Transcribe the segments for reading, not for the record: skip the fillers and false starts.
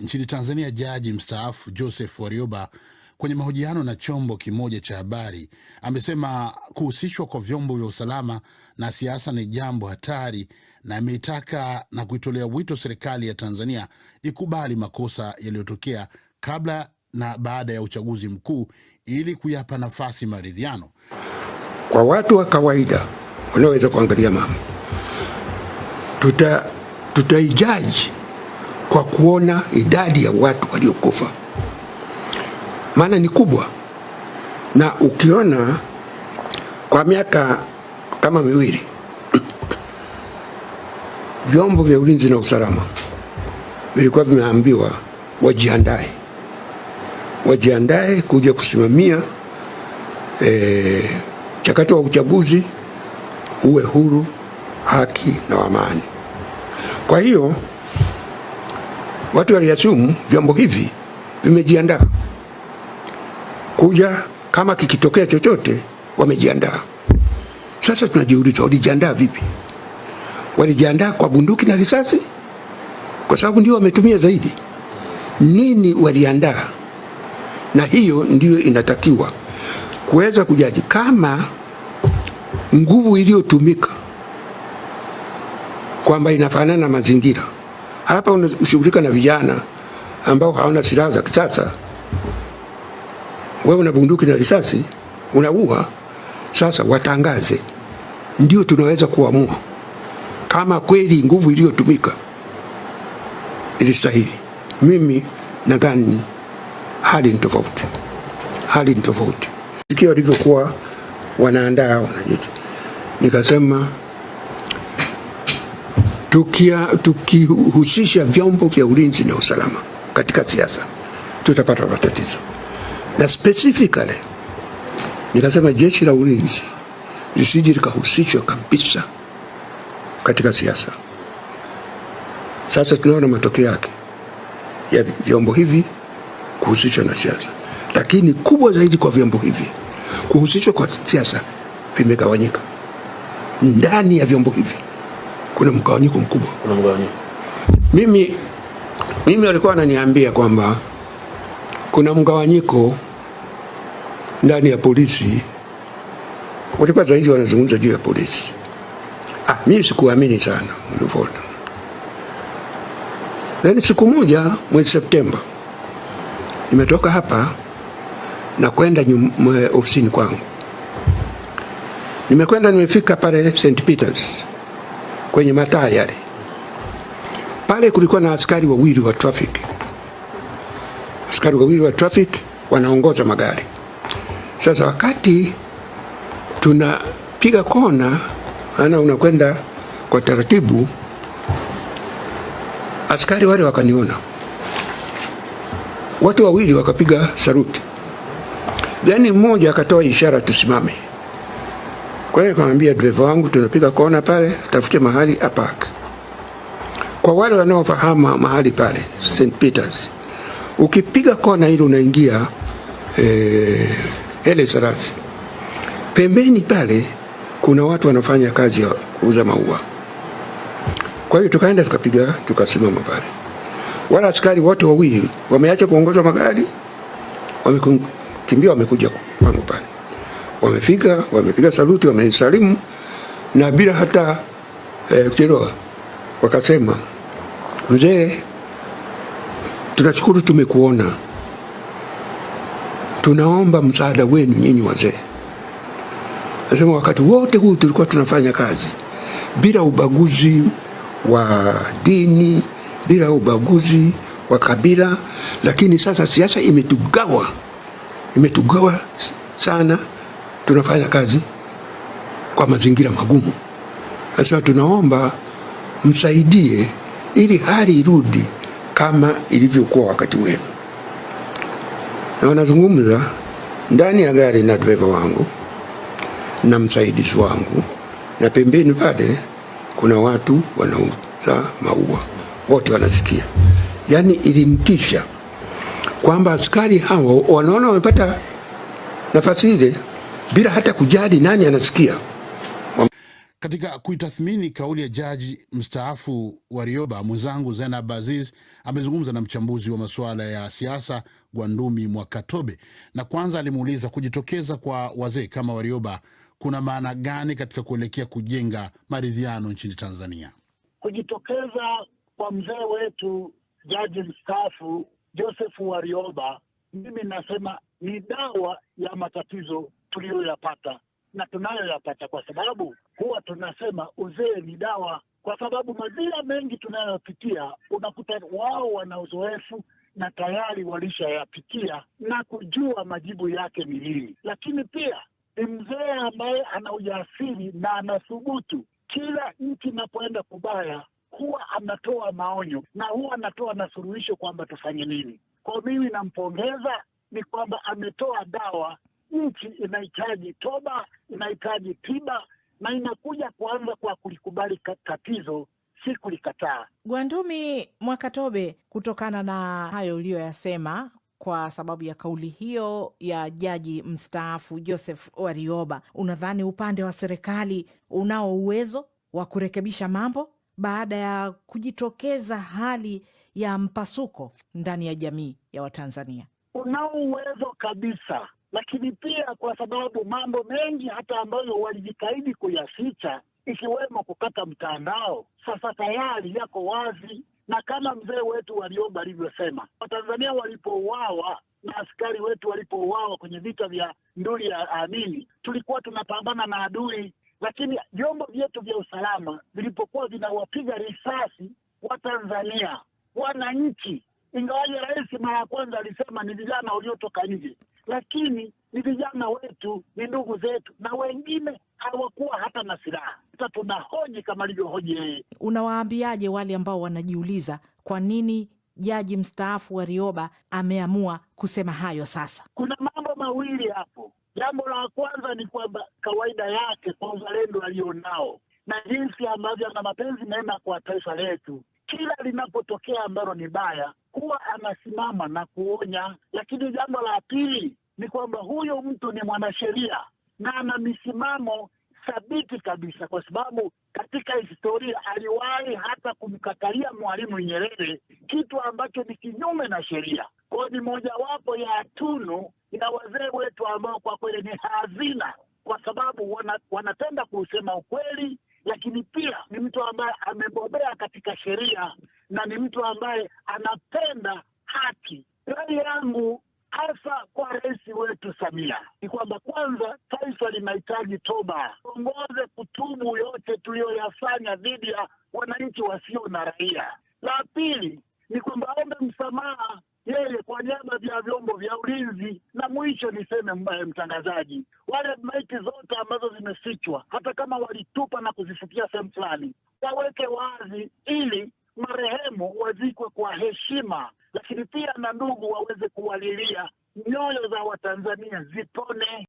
Nchini Tanzania, jaji mstaafu Joseph Warioba kwenye mahojiano na chombo kimoja cha habari amesema kuhusishwa kwa vyombo vya usalama na siasa ni jambo hatari, na ameitaka na kuitolea wito serikali ya Tanzania ikubali makosa yaliyotokea kabla na baada ya uchaguzi mkuu ili kuyapa nafasi maridhiano. Kwa watu wa kawaida wanaweza kuangalia mambo, tutaijaji kwa kuona idadi ya watu waliokufa, maana ni kubwa. Na ukiona kwa miaka kama miwili vyombo vya ulinzi na usalama vilikuwa vimeambiwa wajiandae kuja kusimamia mchakato wa uchaguzi uwe huru, haki na amani. Kwa hiyo watu waliasumu vyombo hivi vimejiandaa kuja, kama kikitokea chochote wamejiandaa. Sasa tunajiuliza, walijiandaa vipi? Walijiandaa kwa bunduki na risasi, kwa sababu ndio wametumia zaidi. Nini waliandaa? Na hiyo ndio inatakiwa kuweza kujaji kama nguvu iliyotumika kwamba inafanana na mazingira. Hapa unashughulika na vijana ambao hawana silaha za kisasa, wewe una bunduki na risasi unaua. Sasa watangaze, ndio tunaweza kuamua kama kweli nguvu iliyotumika ilistahili. Mimi nadhani hali ni tofauti. Sikia walivyokuwa wanaandaa wanajeshi, nikasema tukihusisha vyombo vya ulinzi na usalama katika siasa tutapata matatizo. Na specifically nikasema jeshi la ulinzi lisije likahusishwa kabisa katika siasa. Sasa tunaona matokeo yake ya vyombo hivi kuhusishwa na siasa, lakini kubwa zaidi kwa vyombo hivi kuhusishwa kwa siasa vimegawanyika. Ndani ya vyombo hivi kuna mgawanyiko mkubwa. Mimi walikuwa wananiambia kwamba kuna mgawanyiko ndani ya polisi. Walikuwa zaidi wanazungumza juu ya polisi. Mimi sikuamini sana ulivoona. Lakini siku moja mwezi Septemba nimetoka hapa na kwenda ofisini kwangu. Nimefika pale St. Peters kwenye mataa yale. Pale kulikuwa na askari wawili wa traffic. Askari wawili wa traffic wanaongoza magari. Sasa wakati tunapiga kona, unakwenda kwa taratibu, askari wale wakaniona. Watu wawili wakapiga saluti. Then mmoja akatoa ishara tusimame. Kwa hiyo nikamwambia driver wangu, tunapiga kona pale, tafute mahali apark. Kwa wale wanaofahamu mahali pale St. Peters, ukipiga kona ile unaingia Sarasi. Pembeni pale kuna watu wanafanya kazi ya kuuza maua. Kwa hiyo tukaenda tukasimama pale. Wala askari wote wawili wameacha kuongoza magari, wamekimbia wamekuja kwangu pale. Wamefika, wamepiga saluti, wamenisalimu na bila hata kuchelewa wakasema, mzee, tunashukuru tumekuona. Tunaomba msaada wenu nyinyi wazee. Nasema wakati wote huu tulikuwa tunafanya kazi bila ubaguzi wa dini, bila ubaguzi wa kabila, lakini sasa siasa imetugawa sana. Tunafanya kazi kwa mazingira magumu. Sasa tunaomba msaidie ili hali irudi kama ilivyokuwa wakati wenu. Na wanazungumza ndani ya gari na driver wangu na msaidizi wangu, na pembeni pale kuna watu wanauza maua, wote wanasikia. Yani ilimtisha kwamba askari hao wanaona wamepata nafasi ile bila hata kujali nani anasikia. Katika kuitathmini kauli ya jaji mstaafu Warioba, mwenzangu Zainab Aziz amezungumza na mchambuzi wa masuala ya siasa Gwandumi Mwakatobe, na kwanza alimuuliza kujitokeza kwa wazee kama Warioba kuna maana gani katika kuelekea kujenga maridhiano nchini Tanzania. Kujitokeza kwa mzee wetu jaji mstaafu Joseph Warioba, mimi nasema ni dawa ya matatizo tuliyoyapata na tunayoyapata, kwa sababu huwa tunasema uzee ni dawa, kwa sababu madhila mengi tunayopitia unakuta wao wana uzoefu na tayari walishayapitia na kujua majibu yake ni nini. Lakini pia ni mzee ambaye ana ujasiri na anathubutu. Kila nchi inapoenda kubaya huwa anatoa maonyo na huwa anatoa na suluhisho kwamba tufanye nini. Kwa mimi nampongeza, ni kwamba ametoa dawa. Nchi inahitaji toba, inahitaji tiba, na inakuja kuanza kwa kulikubali tatizo, si kulikataa. Gwandumi Mwakatobe, kutokana na hayo uliyoyasema, kwa sababu ya kauli hiyo ya jaji mstaafu Joseph Warioba, unadhani upande wa serikali unao uwezo wa kurekebisha mambo baada ya kujitokeza hali ya mpasuko ndani ya jamii ya Watanzania? Unao uwezo kabisa, lakini pia kwa sababu mambo mengi hata ambayo walijitahidi kuyaficha, ikiwemo kukata mtandao, sasa tayari yako wazi. Na kama mzee wetu Warioba alivyosema, Watanzania walipouawa na askari wetu walipouawa kwenye vita vya Nduli ya Amini, tulikuwa tunapambana na adui, lakini vyombo vyetu vya usalama vilipokuwa vinawapiga risasi Watanzania, wananchi, ingawaje rais mara ya kwanza alisema ni vijana waliotoka nje, lakini ni vijana wetu, ni ndugu zetu, na wengine hawakuwa hata na silaha. Hata tunahoji kama alivyohoji yeye. Unawaambiaje wale ambao wanajiuliza kwa nini jaji mstaafu Warioba ameamua kusema hayo sasa? Kuna mambo mawili hapo. Jambo la kwanza ni kwamba kawaida yake kwa uzalendo alionao na jinsi ambavyo ana mapenzi mema kwa taifa letu, kila linapotokea ambalo ni baya huwa anasimama na kuonya. Lakini jambo la pili ni kwamba huyo mtu ni mwanasheria na ana misimamo thabiti kabisa, kwa sababu katika historia aliwahi hata kumkatalia Mwalimu Nyerere, kitu ambacho ni kinyume na sheria. Kwa ni mojawapo ya tunu ya wazee wetu ambao kwa kweli ni hazina, kwa sababu wanapenda kusema ukweli, lakini pia ni mtu ambaye amebobea katika sheria na ni mtu ambaye anapenda haki. Rai yangu hasa kwa rais wetu Samia ni kwamba kwanza, taifa linahitaji toba, ongoze kutubu yote tuliyoyafanya dhidi ya wananchi wasio na raia. La pili ni kwamba ombe msamaha yeye kwa niaba ya vyombo vya ulinzi. Na mwisho niseme, mtangazaji, wale maiti zote ambazo zimefichwa, hata kama walitupa na kuzifukia sehemu fulani, waweke wazi ili marehemu wazikwe kwa heshima, lakini pia na ndugu waweze kuwalilia, nyoyo za Watanzania zipone.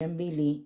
200.